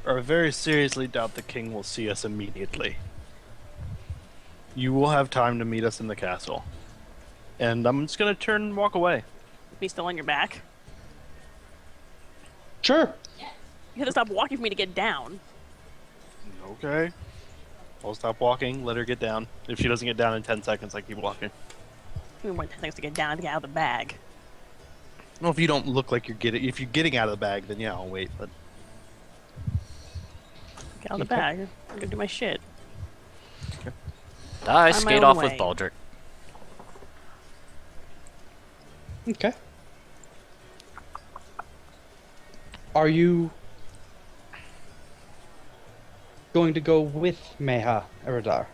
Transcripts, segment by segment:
I very seriously doubt the king will see us immediately. You will have time to meet us in the castle. And I'm just gonna turn and walk away. Me still on your back? Sure. You have to stop walking for me to get down. Okay. I'll stop walking, let her get down. If she doesn't get down in 10 seconds, I keep walking. Give me more than 10 seconds to get down to get out of the bag. Well, if you don't look like you're getting... If you're getting out of the bag, then yeah, I'll wait, but... Get out of the bag. I'm gonna do my shit. I my skate own off way. with Baldric. Okay. Are you going to go with Meha Eridar?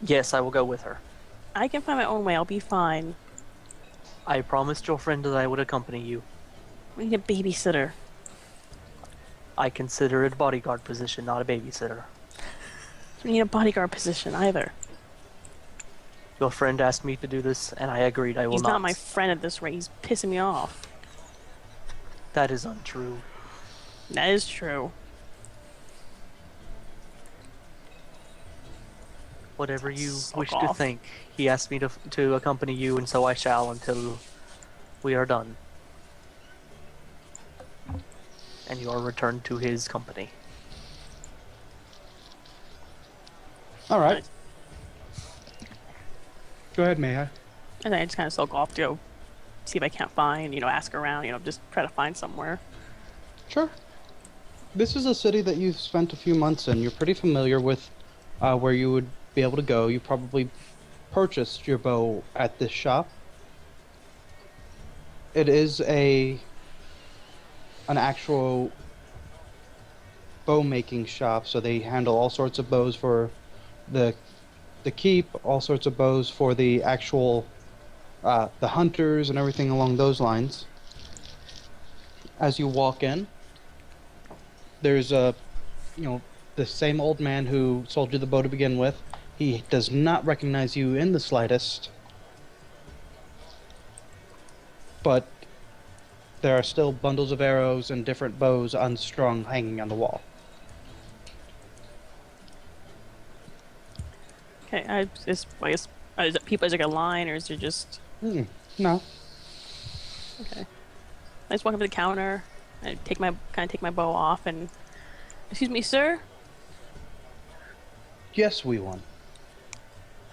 Yes, I will go with her. I can find my own way. I'll be fine. I promised your friend that I would accompany you. We need a babysitter. I consider it a bodyguard position, not a babysitter. We need a bodyguard position either. Your friend asked me to do this, and I agreed I will He's not. not my friend at this rate. He's pissing me off. That is untrue. That is true. Whatever you Suck wish to off. think. He asked me to accompany you, and so I shall until we are done. And you are returned to his company. All right. Go ahead, Meha. And then I just kind of sulk off to go see if I can't find, ask around, just try to find somewhere. Sure. This is a city that you've spent a few months in. You're pretty familiar with where you would be able to go. You probably purchased your bow at this shop. It is an actual bow making shop, so they handle all sorts of bows for the keep, all sorts of bows for the actual the hunters and everything along those lines. As you walk in, there's the same old man who sold you the bow to begin with. He does not recognize you in the slightest, but there are still bundles of arrows and different bows unstrung hanging on the wall. Okay, is it people, is it like a line, or is it just... No. Okay. I just walk up to the counter, I take my bow off, and... Excuse me, sir? Yes, we won.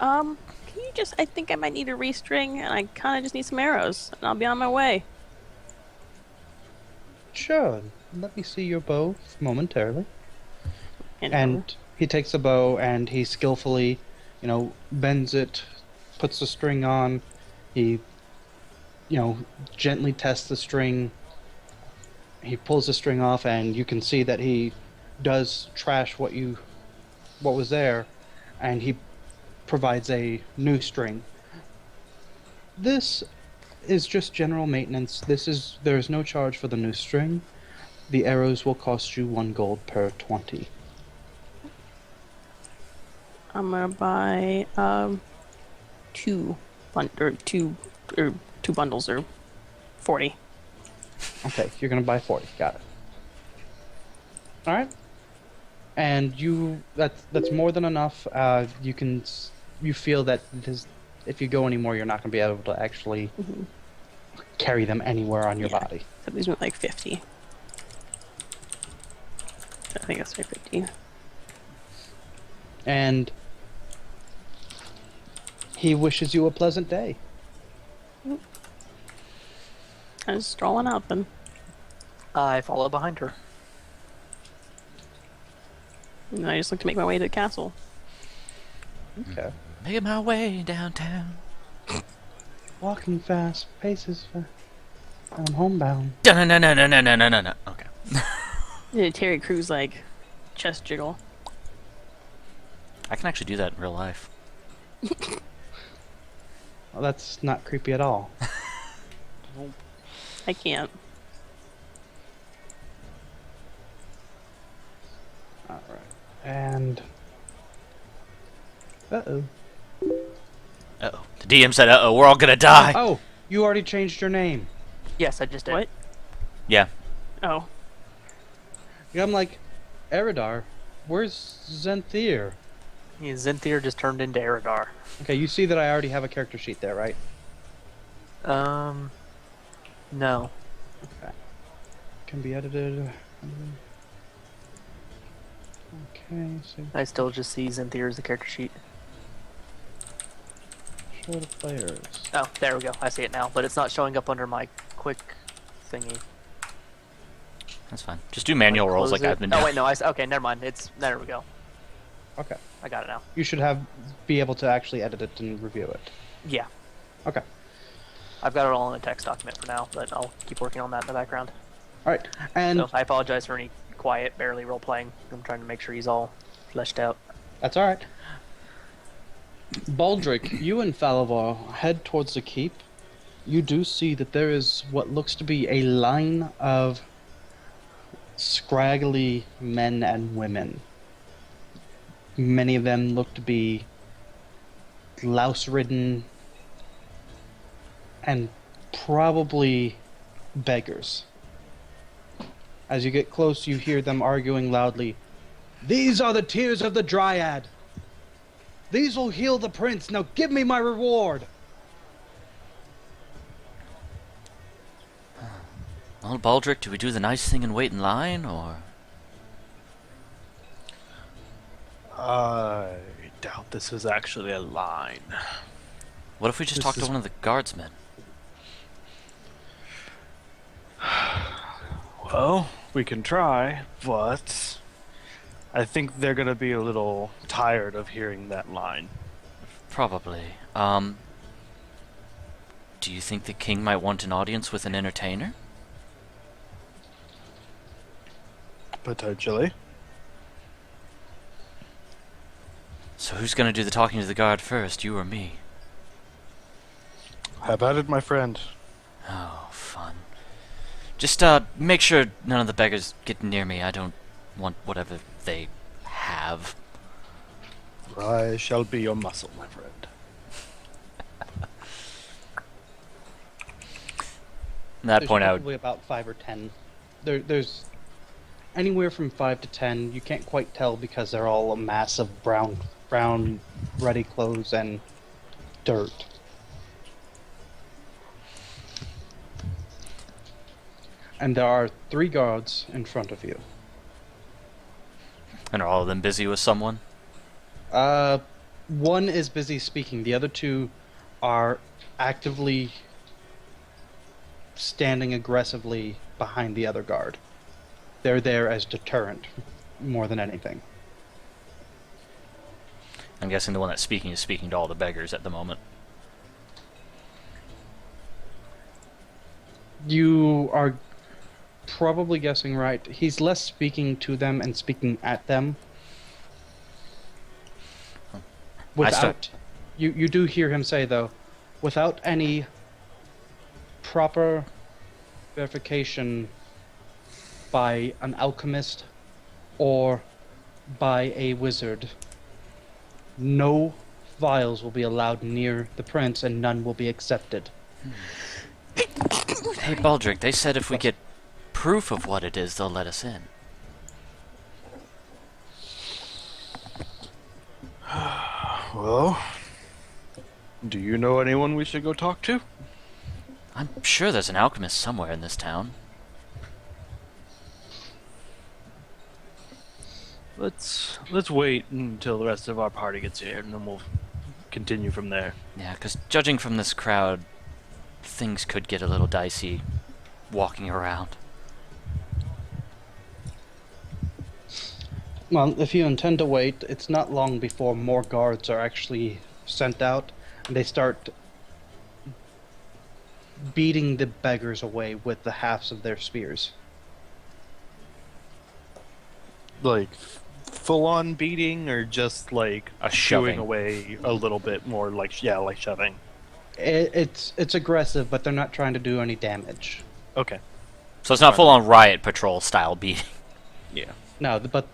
Can you just... I think I might need a restring, and I kind of just need some arrows, and I'll be on my way. Sure. Let me see your bow momentarily. And, And he takes the bow and he skillfully, bends it, puts the string on. He, gently tests the string. He pulls the string off, and you can see that he does trash what was there, and he provides a new string. This is just general maintenance. There's no charge for the new string. The arrows will cost you 1 gold per 20. I'm gonna buy two bundles, or 40. Okay, you're gonna buy 40. Got it. All right. And that's more than enough. You feel that if you go anymore, you're not gonna be able to actually carry them anywhere on your Yeah. body. So these were like 50. I think that's like 50. And he wishes you a pleasant day. I'm just strolling out then. I follow behind her. And I just look to make my way to the castle. Okay. Making my way downtown. Walking fast, paces fast. I'm homebound. No, no, no, no, no, no, no, no, no. Okay. Yeah, Terry Crews like chest jiggle. I can actually do that in real life. Well, that's not creepy at all. I can't. All right. And uh-oh. Uh-oh. The DM said, uh-oh, we're all gonna die. Oh, you already changed your name. Yes, I just did. What? Yeah. Oh. Yeah, I'm like, Eridar, where's Zenthir? Yeah, Zenthir just turned into Eridar. Okay, you see that I already have a character sheet there, right? No. Can be edited. Okay, so I still just see Zenthir as the character sheet. show the players. Oh, there we go. I see it now, but it's not showing up under my quick thingy. That's fine. Just do manual rolls Close like it. I've been Oh doing. wait, no. Okay, never mind. There we go. Okay. I got it now. You should be able to actually edit it and review it. Yeah, Okay. I've got it all in a text document for now, but I'll keep working on that in the background. All right. And So I apologize for any quiet, barely role playing. I'm trying to make sure he's all fleshed out. that's all right. Baldric, you and Falavar head towards the keep. You do see that there is what looks to be a line of scraggly men and women. Many of them look to be louse-ridden and probably beggars. As you get close, you hear them arguing loudly. These are the tears of the Dryad. These will heal the prince. Now give me my reward. Well, Baldric, do we do the nice thing and wait in line, or...? I doubt this is actually a line. What if we just This talk to is- one of the guardsmen? Well, we can try, but I think they're gonna be a little tired of hearing that line. Probably. Do you think the king might want an audience with an entertainer? Potentially. So who's gonna do the talking to the guard first, you or me? Have at it, my friend. Oh, fun. Just, make sure none of the beggars get near me. I don't want whatever they have. I shall be your muscle, my friend. At that There's point, I would... probably about 5 or 10. There's anywhere from 5 to 10. You can't quite tell because they're all a mass of brown, ruddy clothes and dirt. And there are 3 guards in front of you. And are all of them busy with someone? One is busy speaking. The other 2 are actively standing aggressively behind the other guard. They're there as deterrent more than anything. I'm guessing the one that's speaking is speaking to all the beggars at the moment. You are probably guessing right. He's less speaking to them and speaking at them. Without, you do hear him say though, without any proper verification by an alchemist or by a wizard, no vials will be allowed near the prince and none will be accepted. Hey, Baldric, they said if we get proof of what it is, they'll let us in. Well, do you know anyone we should go talk to? I'm sure there's an alchemist somewhere in this town. Let's wait until the rest of our party gets here, and then we'll continue from there. Yeah, because judging from this crowd, things could get a little dicey walking around. Well, if you intend to wait, it's not long before more guards are actually sent out, and they start beating the beggars away with the halves of their spears. Like, full-on beating, or just like A shooing shoving. away a little bit more, like like shoving. It's aggressive, but they're not trying to do any damage. Okay. So it's not full-on riot patrol style beating. Yeah. No, but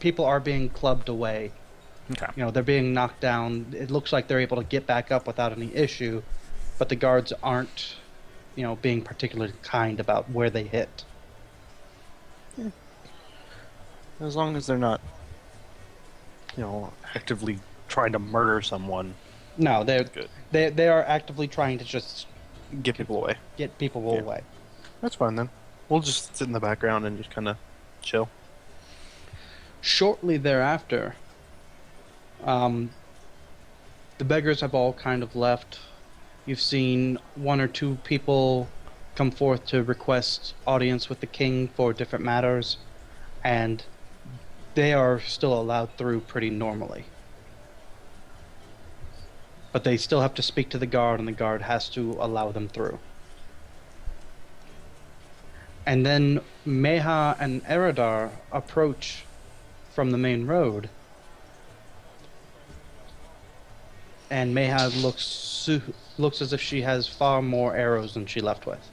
people are being clubbed away. Okay. You know, they're being knocked down. It looks like they're able to get back up without any issue, but the guards aren't, being particularly kind about where they hit. As long as they're not, actively trying to murder someone, No, good. they are actively trying to just Get people away. get people Yeah. away. That's fine then. We'll just sit in the background and just kind of chill. Shortly thereafter, the beggars have all kind of left. You've seen one or two people come forth to request audience with the king for different matters, and they are still allowed through pretty normally. But they still have to speak to the guard, and the guard has to allow them through. And then Meha and Eridar approach from the main road, and Meha looks as if she has far more arrows than she left with.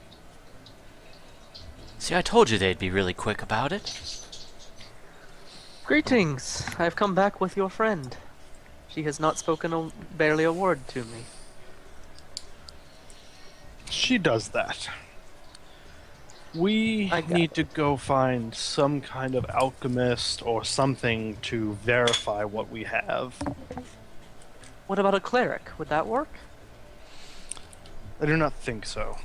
See, I told you they'd be really quick about it. Greetings. I've come back with your friend. She has not spoken barely a word to me. She does that. We I got need to go find some kind of alchemist or something to verify what we have. What about a cleric? Would that work? I do not think so.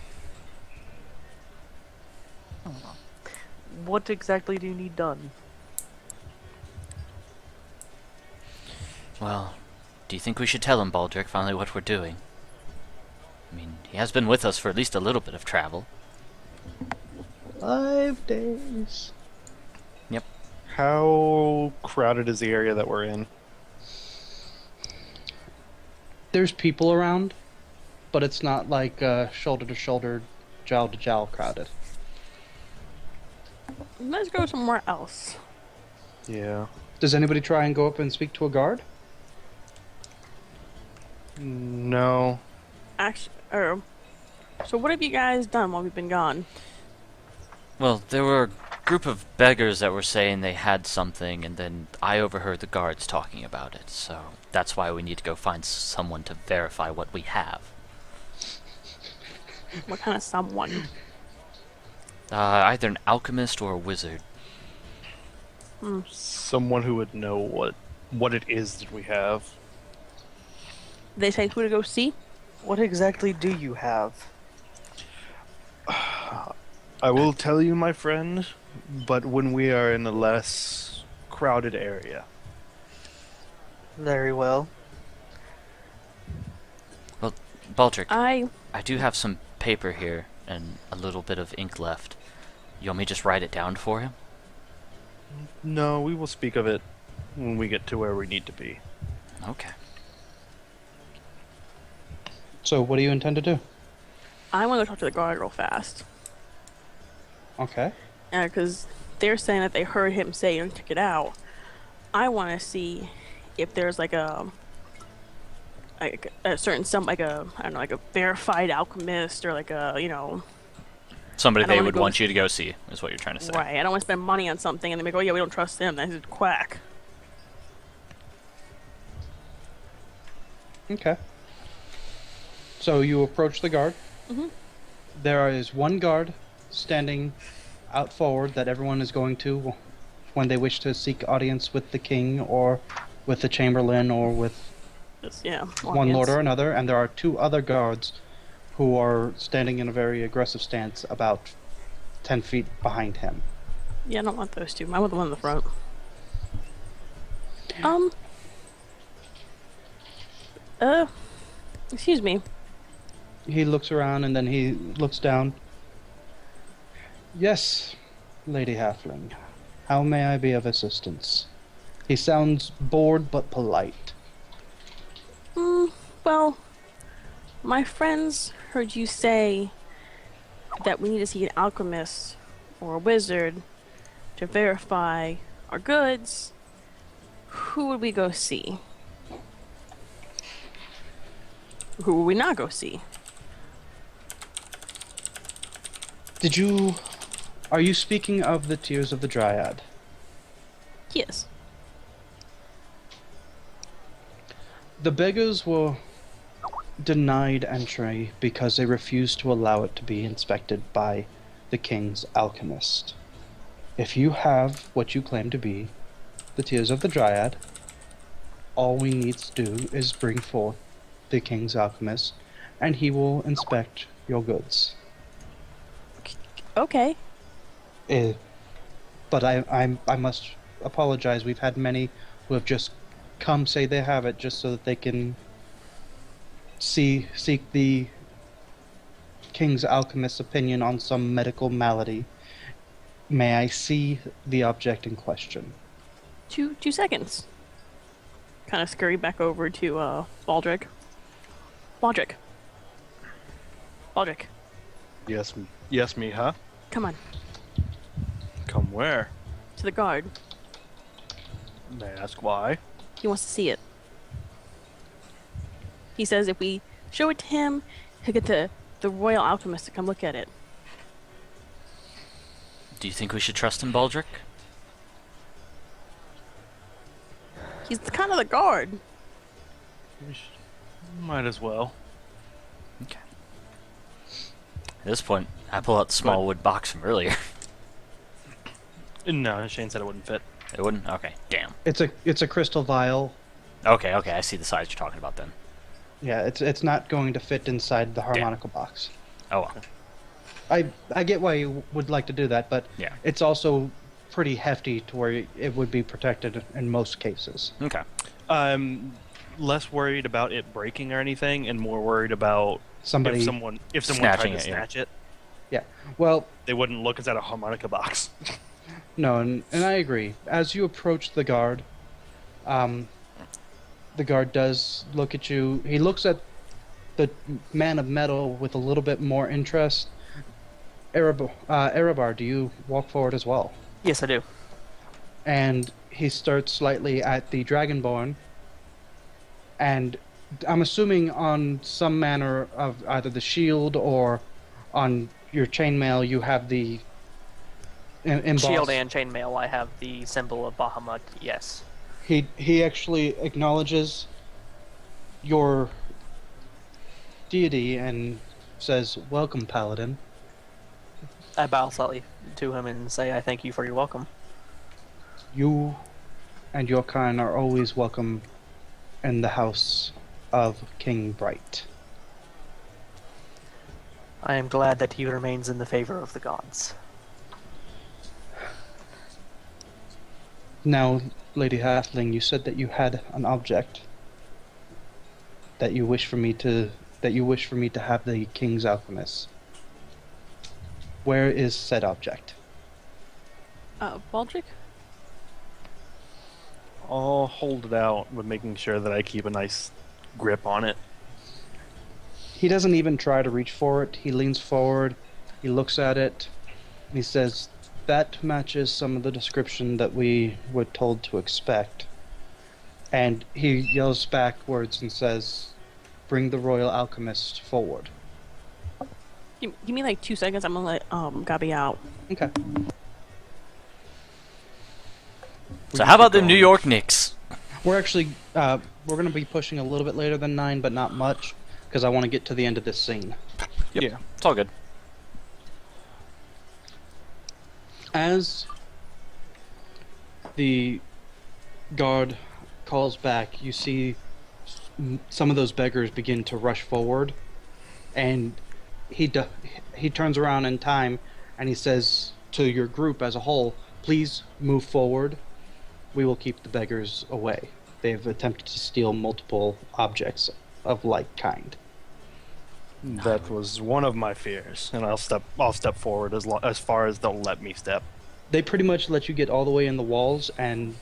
What exactly do you need done? Well, do you think we should tell him, Baldric, finally what we're doing? I mean, he has been with us for at least a little bit of travel. 5 days. How crowded is the area that we're in? There's people around, but it's not like shoulder to shoulder, jowl to jowl crowded. Let's go somewhere else. Yeah. Does anybody try and go up and speak to a guard? No. Actually, so what have you guys done while we've been gone? Well, there were a group of beggars that were saying they had something, and then I overheard the guards talking about it, so that's why we need to go find someone to verify what we have. What kind of someone? Either an alchemist or a wizard. Someone who would know what it is that we have. They say who to go see? What exactly do you have? I will tell you, my friend, but when we are in a less crowded area. Very well. Well, Baldric, I do have some paper here and a little bit of ink left. You want me to just write it down for him? No, we will speak of it when we get to where we need to be. Okay. So what do you intend to do? I want to go talk to the guard real fast. Okay. Because they're saying that they heard him say, "Don't check it out." I want to see if there's like a certain like a I don't know, like a verified alchemist or like a Somebody I don't they wanna would go- want you to go see, is what you're trying to say. right. I don't want to spend money on something and then they go, "Oh yeah, we don't trust him. That's a quack." Okay. So you approach the guard. Mhm. There is one guard standing out forward that everyone is going to when they wish to seek audience with the king or with the chamberlain or with Just, yeah. one lord audience. or another, and there are two other guards who are standing in a very aggressive stance about 10 feet behind him. Yeah, I don't want those two. I want the one in the front. Excuse me. He looks around and then he looks down. Yes, Lady Halfling. How may I be of assistance? He sounds bored but polite. Well, my friends heard you say that we need to see an alchemist or a wizard to verify our goods. Who would we go see? Who would we not go see? Are you speaking of the Tears of the Dryad? Yes. The beggars were denied entry because they refused to allow it to be inspected by the king's alchemist. If you have what you claim to be the Tears of the Dryad, all we need to do is bring forth the King's Alchemist, and he will inspect your goods. Okay. But I must apologize. We've had many who have just come say they have it just so that they can seek the King's Alchemist's opinion on some medical malady. May I see the object in question? 2 seconds. Kind of scurry back over to Baldric. Baldric. Baldric, Yes, yes, me, huh? come on. Come where? To the guard. May I ask why? He wants to see it. He says if we show it to him, he'll get the Royal Alchemist to come look at it. Do you think we should trust him, Baldric? He's kind of the guard. Might as well. Okay. At this point, I pull out the small wood box from earlier. No, Shane said it wouldn't fit. It wouldn't? Okay, damn. It's a crystal vial. Okay, I see the size you're talking about then. Yeah, it's not going to fit inside the harmonica box. Oh well. I get why you would like to do that, but Yeah. it's also pretty hefty to where it would be protected in most cases. Okay. I'm less worried about it breaking or anything, and more worried about Somebody, if someone Snatching tried to it, yeah. snatch it, yeah. Well, they wouldn't look inside a harmonica box. no, and I agree. As you approach the guard does look at you. He looks at the man of metal with a little bit more interest. Erebar, do you walk forward as well? Yes, I do. And he starts slightly at the Dragonborn, and I'm assuming on some manner of either the shield or on your chainmail you have the embossed. Shield and chainmail, I have the symbol of Bahamut, yes. He actually acknowledges your deity and says, "Welcome, Paladin." I bow slightly to him and say, I thank you for your welcome. You and your kind are always welcome in the house of King Bright. I am glad that he remains in the favor of the gods. Now, Lady Halfling, you said that you had an object that you wish for me to have the King's Alchemist. Where is said object? Baldric? I'll hold it out with making sure that I keep a nice grip on it. He doesn't even try to reach for it. He leans forward, he looks at it, and he says, "That matches some of the description that we were told to expect." And he yells backwards and says, "Bring the Royal Alchemist forward." Give me like 2 seconds. I'm gonna let Gabi out. Okay. So how about the New York Knicks? We're actually we're going to be pushing a little bit later than 9, but not much, because I want to get to the end of this scene. Yep. Yeah. It's all good. As the guard calls back, you see some of those beggars begin to rush forward, and he turns around in time and he says to your group as a whole, "Please move forward. We will keep the beggars away. They've attempted to steal multiple objects of like kind." That was one of my fears, and I'll step forward as far as they'll let me step. They pretty much let you get all the way in the walls and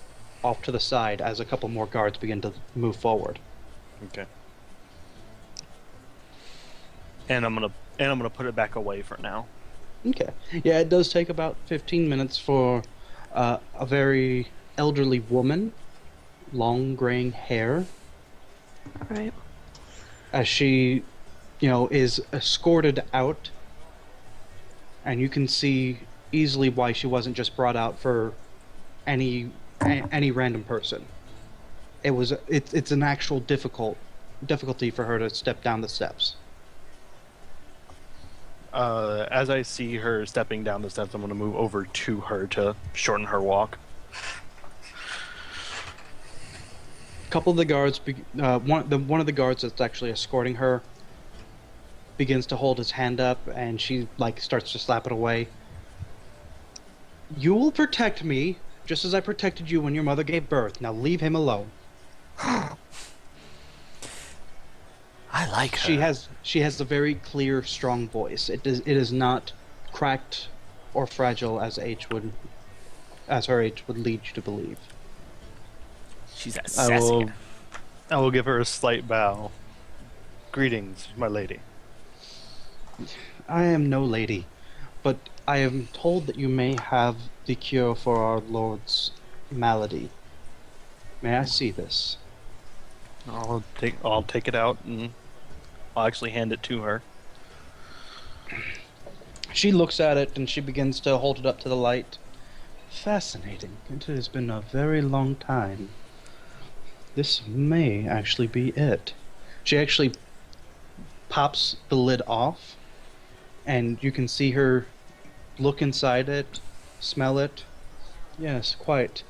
off to the side as a couple more guards begin to move forward. Okay. And I'm gonna put it back away for now. Okay. Yeah, it does take about 15 minutes for a very elderly woman, long graying hair, Right. as she, is escorted out, and you can see easily why she wasn't just brought out for any random person. It's an actual difficulty for her to step down the steps. As I see her stepping down the steps, I'm going to move over to her to shorten her walk. A couple of the guards, one of the guards that's actually escorting her, begins to hold his hand up, and she like starts to slap it away. You will protect me, just as I protected you when your mother gave birth. Now leave him alone. I like her. She has a very clear, strong voice. It is not cracked or fragile as her age would lead you to believe. She's that I sassy. will give her a slight bow. Greetings, my lady. I am no lady, but I am told that you may have the cure for our lord's malady. May I see this? I'll take it out and I'll actually hand it to her. She looks at it and she begins to hold it up to the light. Fascinating. It has been a very long time. This may actually be it. She actually pops the lid off, and you can see her look inside it, smell it. Yes, quite.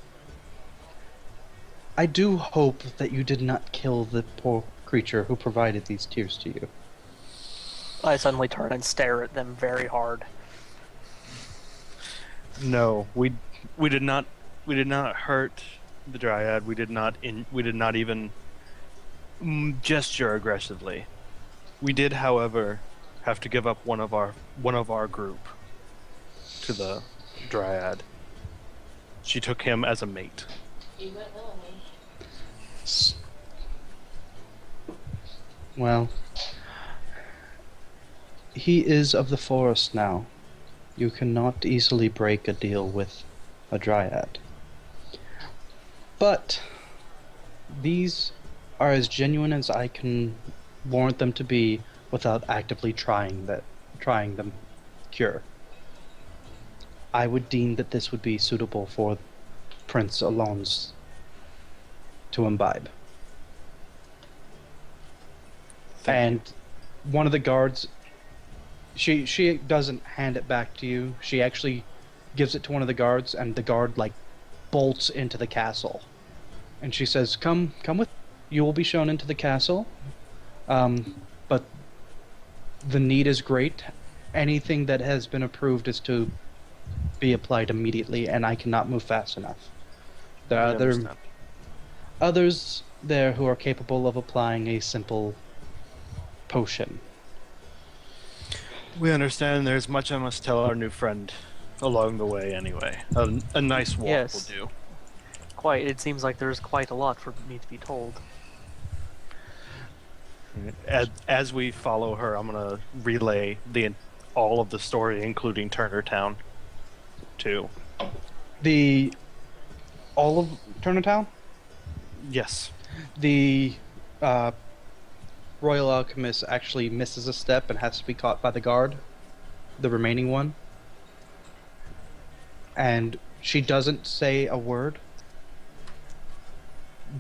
I do hope that you did not kill the poor creature who provided these tears to you. I suddenly turn and stare at them very hard. No, we did not hurt the dryad. We did not even gesture aggressively. We did, however, have to give up one of our group to the dryad. She took him as a mate. Well, he is of the forest now. You cannot easily break a deal with a dryad. But these are as genuine as I can warrant them to be without actively trying them cure. I would deem that this would be suitable for Prince Alon's to imbibe. And one of the guards, she doesn't hand it back to you. She actually gives it to one of the guards, and the guard like bolts into the castle. And she says, "Come with. You will be shown into the castle. But the need is great. Anything that has been approved is to be applied immediately, and I cannot move fast enough. There are I understand. others there who are capable of applying a simple potion." We understand. There's much I must tell our new friend along the way. Anyway, a nice walk Yes. will do. Quite. It seems like there's quite a lot for me to be told. As we follow her, I'm gonna relay all of the story, including Turner Town, too. All of Turner Town? Yes. The Royal Alchemist actually misses a step and has to be caught by the guard, the remaining one. And she doesn't say a word,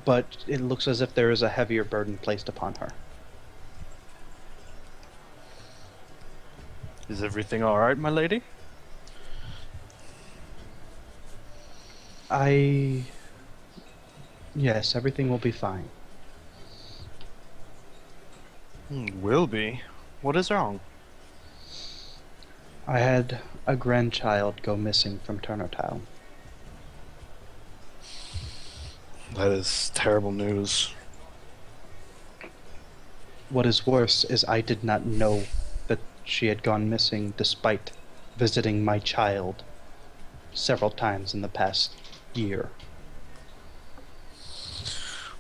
but it looks as if there is a heavier burden placed upon her. Is everything all right, my lady? Yes, everything will be fine. Will be. What is wrong? I had a grandchild go missing from Turner Town. That is terrible news. What is worse is I did not know that she had gone missing despite visiting my child several times in the past year.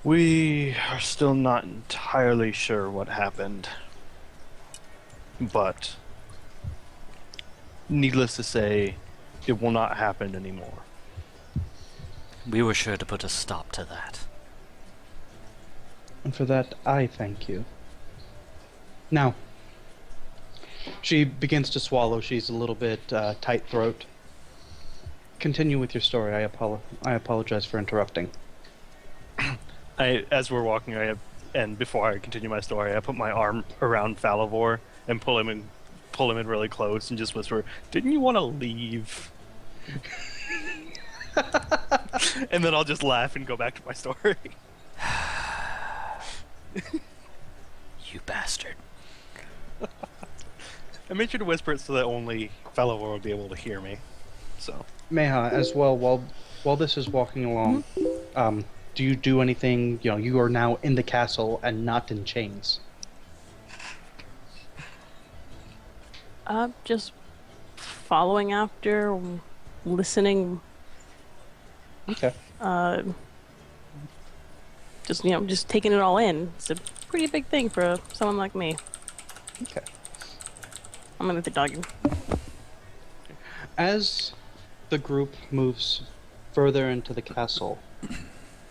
We are still not entirely sure what happened, but needless to say, it will not happen anymore. We were sure to put a stop to that. And for that, I thank you. Now, she begins to swallow. She's a little bit tight throat. Continue with your story. I apologize for interrupting. As we're walking, and before I continue my story, I put my arm around Falavor and pull pull him in really close and just whisper, "Didn't you want to leave?" And then I'll just laugh and go back to my story. You bastard. I made sure to whisper it so that only fellow would be able to hear me. So Meha, as well, while this is walking along, do you do anything? You know, you are now in the castle and not in chains. Just following after, listening. Okay. Just taking it all in. It's a pretty big thing for someone like me. Okay. I'm gonna the doggy. As the group moves further into the castle,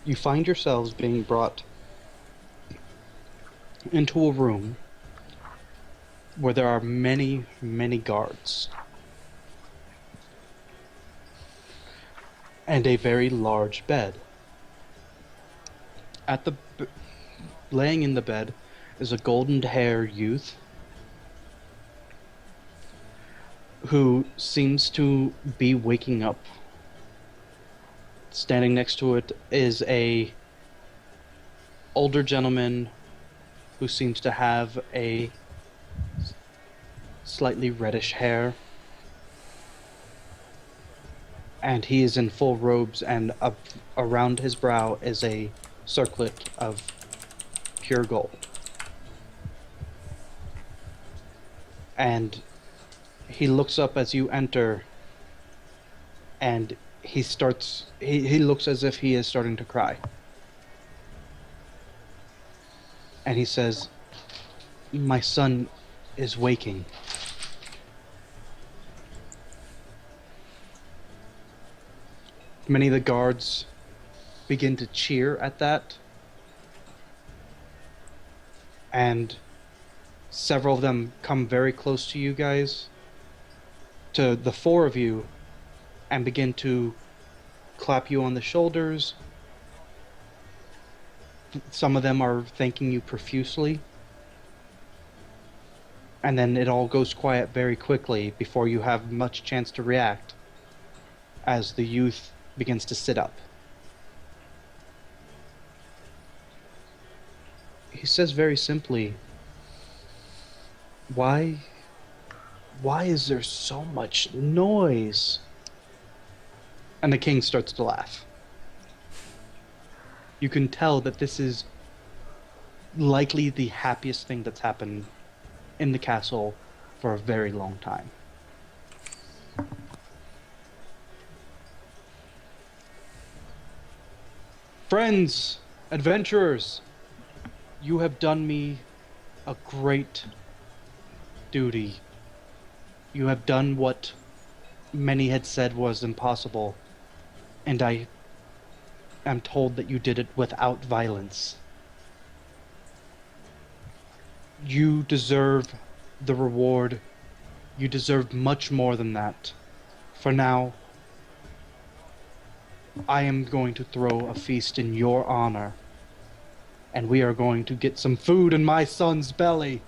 you find yourselves being brought into a room where there are many, many guards. And a very large bed. Laying in the bed is a golden-haired youth who seems to be waking up. Standing next to it is a older gentleman who seems to have a slightly reddish hair. And he is in full robes, and around his brow is a circlet of pure gold. And he looks up as you enter, and he looks as if he is starting to cry. And he says, "My son is waking." Many of the guards begin to cheer at that, and several of them come very close to you guys, to the four of you, and begin to clap you on the shoulders. Some of them are thanking you profusely, and then it all goes quiet very quickly before you have much chance to react, as the youth begins to sit up. He says very simply, Why is there so much noise?" And the king starts to laugh. You can tell that this is likely the happiest thing that's happened in the castle for a very long time. "Friends, adventurers, you have done me a great duty. You have done what many had said was impossible, and I am told that you did it without violence. You deserve the reward. You deserve much more than that. For now, I am going to throw a feast in your honor, and we are going to get some food in my son's belly."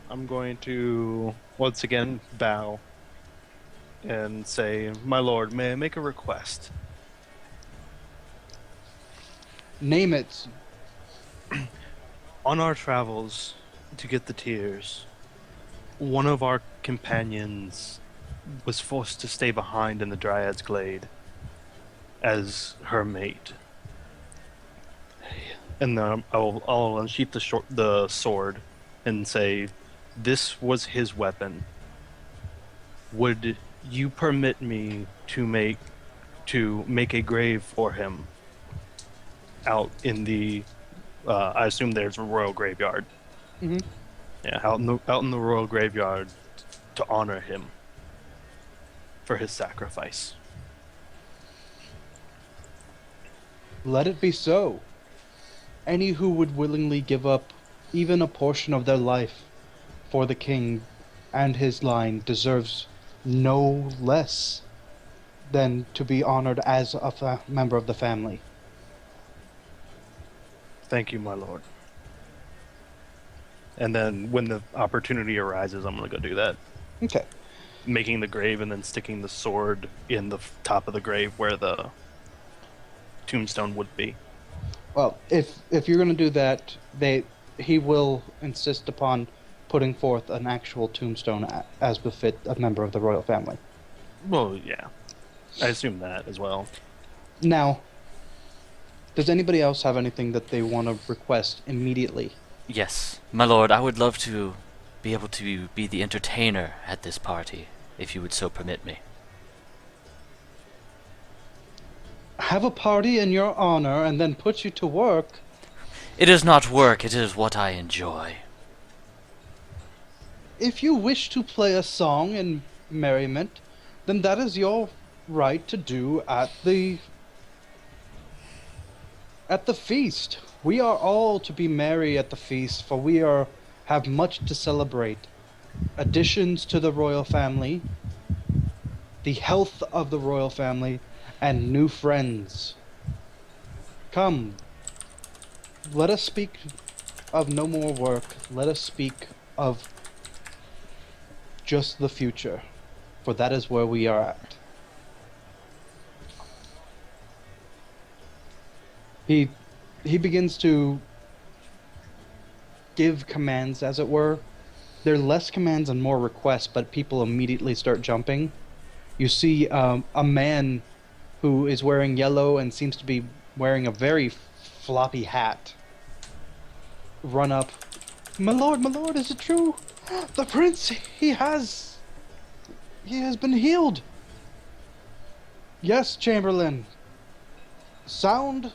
I'm going to once again bow and say, "My lord, may I make a request?" Name it. On our travels to get the tears, one of our companions was forced to stay behind in the Dryad's Glade as her mate. And then I'll unsheath the sword and say, "This was his weapon. Would you permit me to make a grave for him out in the I assume there's a royal graveyard. Mhm. Yeah, out in the royal graveyard to honor him for his sacrifice." Let it be so. Any who would willingly give up even a portion of their life for the king and his line deserves no less than to be honored as a member of the family. Thank you, my lord. And then when the opportunity arises, I'm going to go do that. Okay. Making the grave and then sticking the sword in the top of the grave where the tombstone would be. Well, if you're going to do that, he will insist upon putting forth an actual tombstone as befit a member of the royal family. Well, yeah. I assume that as well. Now, does anybody else have anything that they want to request immediately? Yes, my lord, I would love to be able to be the entertainer at this party, if you would so permit me. Have a party in your honor and then put you to work? It is not work, it is what I enjoy. If you wish to play a song in merriment, then that is your right to do at the feast. We are all to be merry at the feast, for we have much to celebrate. Additions to the royal family, the health of the royal family, and new friends. Come, let us speak of no more work. Let us speak of just the future, for that is where we are at. He begins to give commands, as it were. There are less commands and more requests, but people immediately start jumping. You see a man who is wearing yellow and seems to be wearing a very floppy hat run up. My lord, is it true? The prince, he has been healed. Yes, Chamberlain. Sound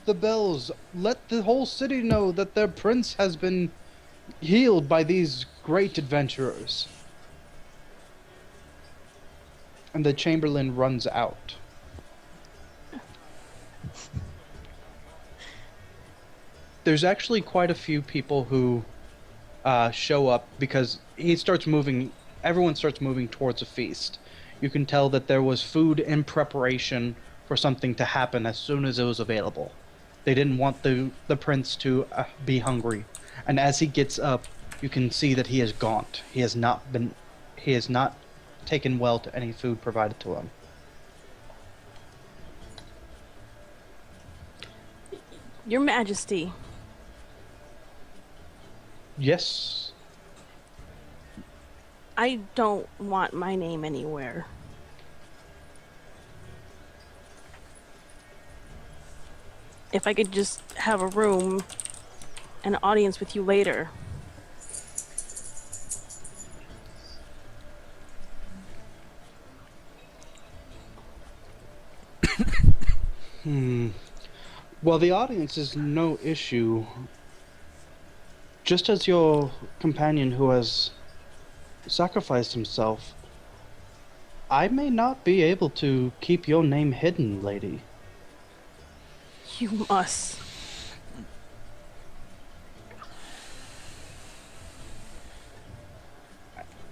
the bells. Let the whole city know that their prince has been healed by these great adventurers. And the Chamberlain runs out. There's actually quite a few people who show up because he starts moving. Everyone starts moving towards a feast. You can tell that there was food in preparation for something to happen as soon as it was available. They didn't want the prince to be hungry. And as he gets up, you can see that he is gaunt. He has not taken well to any food provided to him. Your Majesty, Yes. I don't want my name anywhere. If I could just have a room, an audience with you later. Well, the audience is no issue. Just as your companion who has sacrificed himself, I may not be able to keep your name hidden, lady. You must.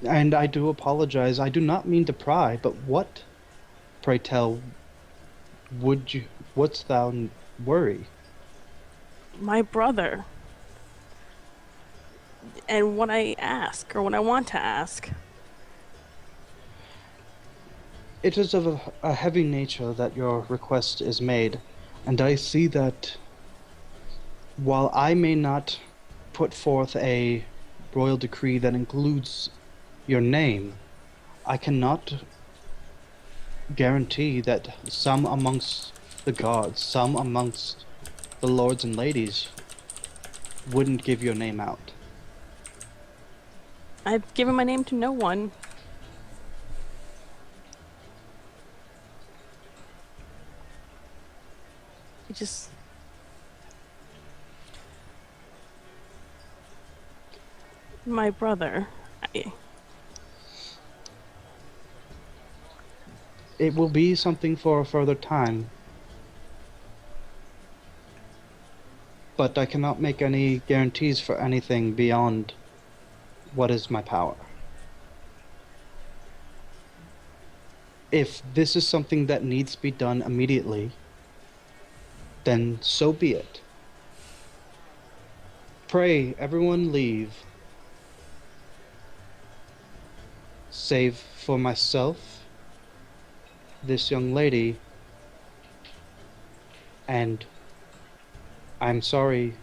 And I do apologize. I do not mean to pry, but what, pray tell, wouldst thou worry? My brother. And what I ask, or what I want to ask. It is of a heavy nature that your request is made, and I see that while I may not put forth a royal decree that includes your name, I cannot guarantee that some amongst the gods, some amongst the lords and ladies, wouldn't give your name out. I've given my name to no one. It just... My brother. It will be something for a further time. But I cannot make any guarantees for anything beyond what is my power. If this is something that needs to be done immediately, then so be it. Pray, everyone leave. Save for myself, this young lady, and I'm sorry,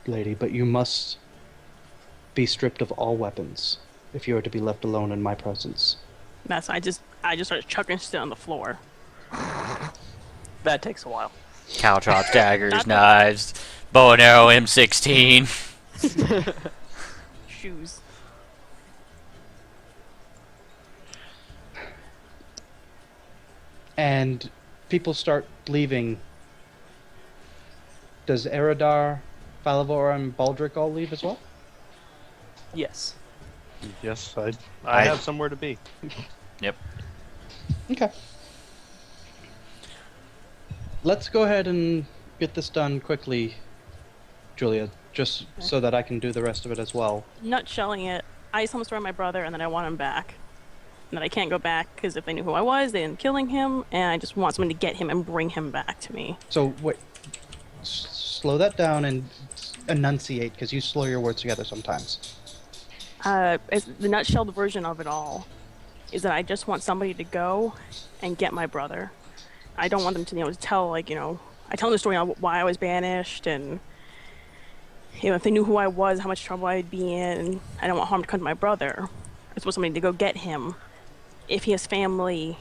lady, but you must be stripped of all weapons if you are to be left alone in my presence. I just started chucking shit on the floor. That takes a while. Caltrops, daggers, Not the- knives, bow and arrow, M16. Shoes. And people start leaving. Does Eridar, Falavor, and Baldric all leave as well? Yes. Yes, I I- have somewhere to be. Yep. Okay. Let's go ahead and get this done quickly, Julia, just so that I can do the rest of it as well. Nutshelling it. I just want to destroy my brother, and then I want him back. And then I can't go back because if they knew who I was, they ended up killing him, and I just want someone to get him and bring him back to me. So, wait. Slow that down and enunciate, because you slow your words together sometimes. It's the nutshelled version of it all is that I just want somebody to go and get my brother. I don't want them to, to tell, I tell them the story on why I was banished and, if they knew who I was, how much trouble I'd be in. I don't want harm to come to my brother. I just want somebody to go get him. If he has family,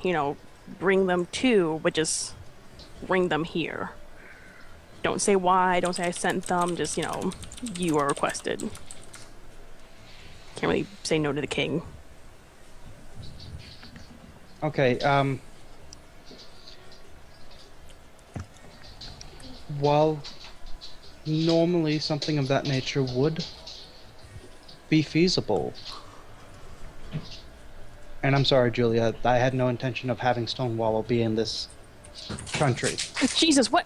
bring them too, but just bring them here. Don't say why, don't say I sent them, just, you are requested. Can't really say no to the king. Okay, while normally something of that nature would be feasible, and I'm sorry, Julia, I had no intention of having Stonewall be in this country. Jesus, what?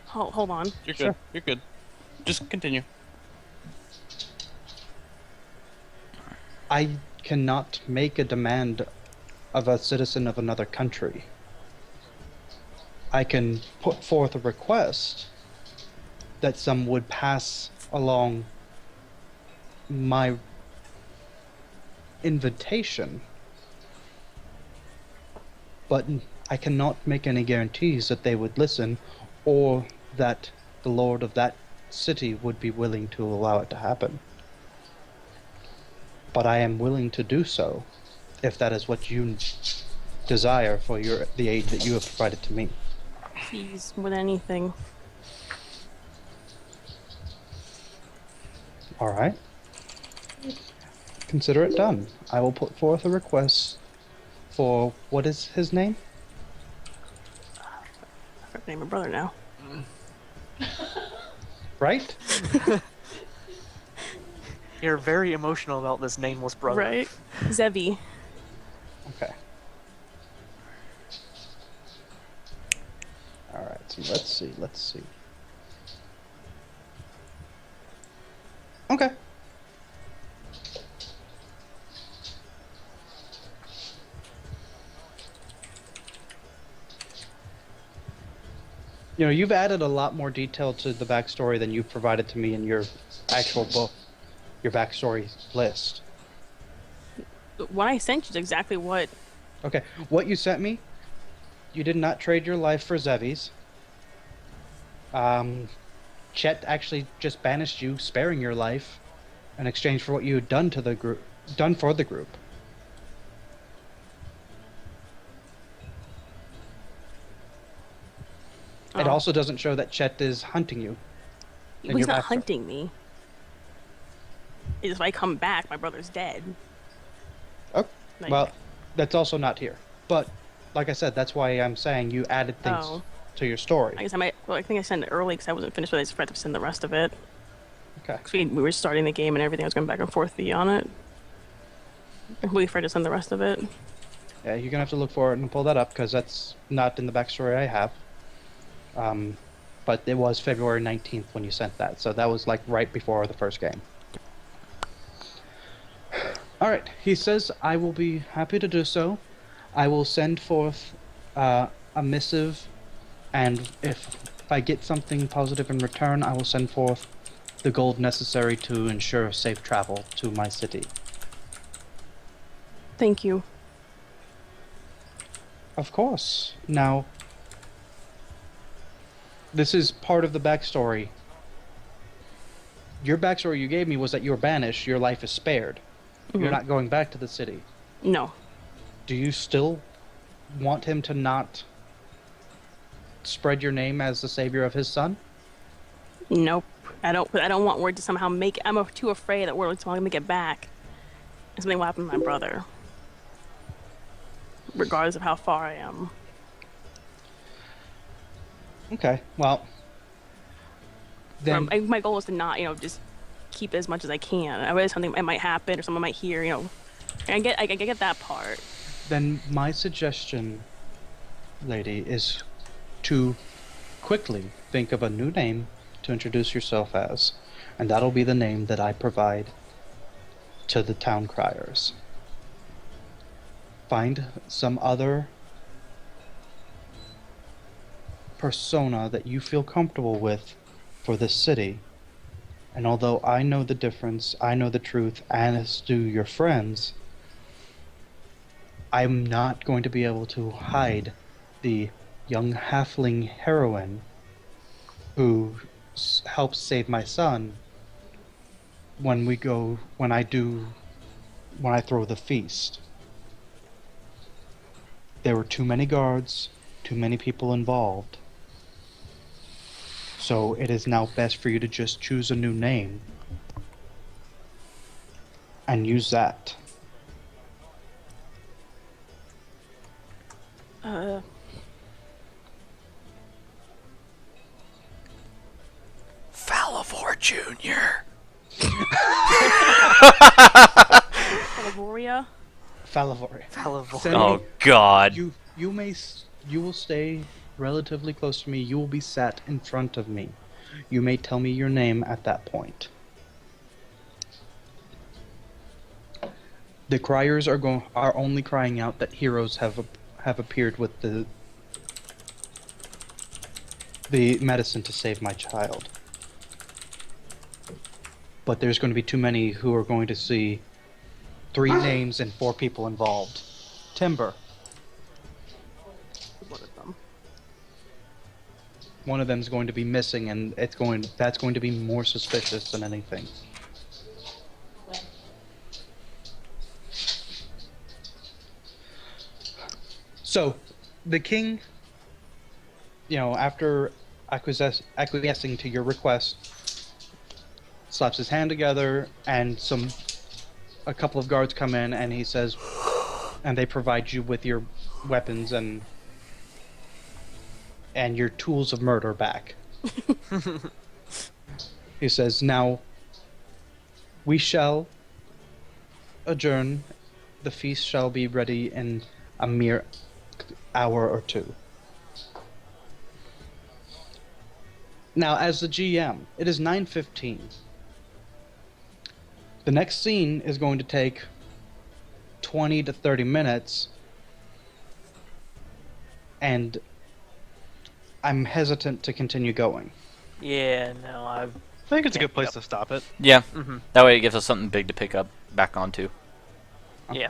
Hold on. You're good. Sure. You're good. Just continue. I cannot make a demand of a citizen of another country. I can put forth a request that some would pass along my invitation, but I cannot make any guarantees that they would listen or that the lord of that city would be willing to allow it to happen. But I am willing to do so if that is what you desire for the aid that you have provided to me. Please, more than anything. All right. Consider it done. I will put forth a request for what is his name? I forgot the name of my brother now. Right? You're very emotional about this nameless brother. Right? Zevi. Okay. All right. So let's see. Okay. You've added a lot more detail to the backstory than you've provided to me in your actual book, your backstory list. What I sent you is exactly what. Okay, what you sent me, you did not trade your life for Zevi's. Chet actually just banished you, sparing your life, in exchange for what you had done to the group, done for the group. It Oh. also doesn't show that Chet is hunting you. He's your not backstory. hunting me. It's if I come back, my brother's dead. Oh, Like, well, that's also not here. But, like I said, that's why I'm saying you added things Oh. to your story. I guess I might. Well, I think I sent it early because I wasn't finished, but I just forgot to send the rest of it. Okay. Because we were starting the game and everything. I was going back and forth on it. I completely forgot to send the rest of it. Yeah, you're gonna have to look for it and pull that up because that's not in the backstory I have. But it was February 19th when you sent that, so that was like right before the first game. All right, he says I will be happy to do so. I will send forth a missive, and if I get something positive in return, I will send forth the gold necessary to ensure safe travel to my city. Thank you. Of course. Now, this is part of the backstory. Your backstory you gave me was that you were banished, your life is spared. You're Mhm. not going back to the city. No. Do you still want him to not spread your name as the savior of his son? Nope. I don't want word to somehow make. I'm too afraid that word will somehow make it back, and something will happen to my brother. Regardless of how far I am. Okay, well, then My goal is to not, just keep as much as I can. I realize something it might happen or someone might hear. I get that part. then my suggestion, lady, is to quickly think of a new name to introduce yourself as, and that'll be the name that I provide to the town criers. Find some other persona that you feel comfortable with for this city. And although I know the difference, I know the truth, and as do your friends, I'm not going to be able to hide the young halfling heroine who helps save my son when I throw the feast. There were too many guards, too many people involved. So it is now best for you to just choose a new name and use that. Falivor Jr. Calaboria. Falavore. Fallible. Send Oh me- God. You will stay relatively close to me. You will be sat in front of me. You may tell me your name at that point. The criers are only crying out that heroes have appeared with the medicine to save my child. But there's going to be too many who are going to see 3 names and 4 people involved. Timber. One of them. One of them is going to be missing, and that's going to be more suspicious than anything. So, the king, after acquiescing to your request, slaps his hand together, and a couple of guards come in, and he says, and they provide you with your weapons and your tools of murder back. He says, now, we shall adjourn. The feast shall be ready in a mere hour or 2. Now, as the GM, it is 9:15. The next scene is going to take 20 to 30 minutes, and I'm hesitant to continue going. Yeah, no, I've. I think it's a good place to stop it. Yeah. Mm-hmm. That way it gives us something big to pick up back onto. Yeah.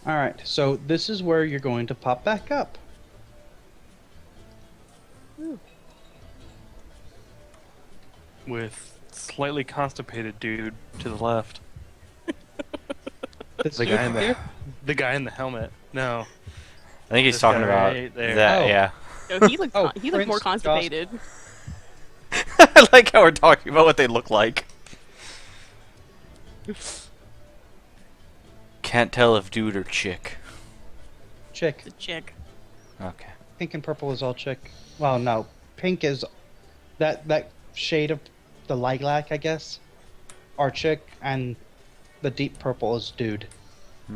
Alright, so this is where you're going to pop back up. With slightly constipated dude to the left. This The dude guy in here? the guy in the helmet. No. I think he's This talking guy about right there. that. Oh. Yeah. No, he looked Oh, he looked more Prince constipated. I like how we're talking about what they look like. Can't tell if dude or chick. Chick. The chick. Okay. Pink and purple is all chick. Well, no. Pink is that shade of the lilac, I guess, are chick, and the deep purple is dude.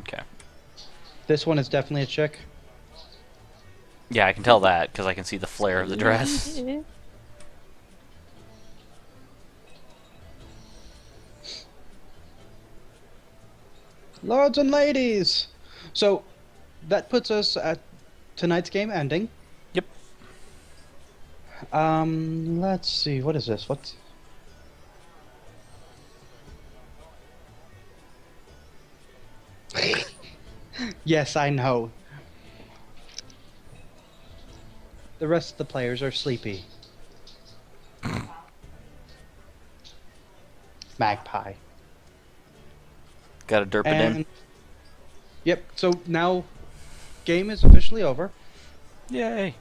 Okay. This one is definitely a chick. Yeah, I can tell that because I can see the flare of the dress. Lords and ladies! So, that puts us at tonight's game ending. Yep. Let's see, what is this? Yes, I know. The rest of the players are sleepy. Magpie. Got to derp it in. And yep, so now game is officially over. Yay.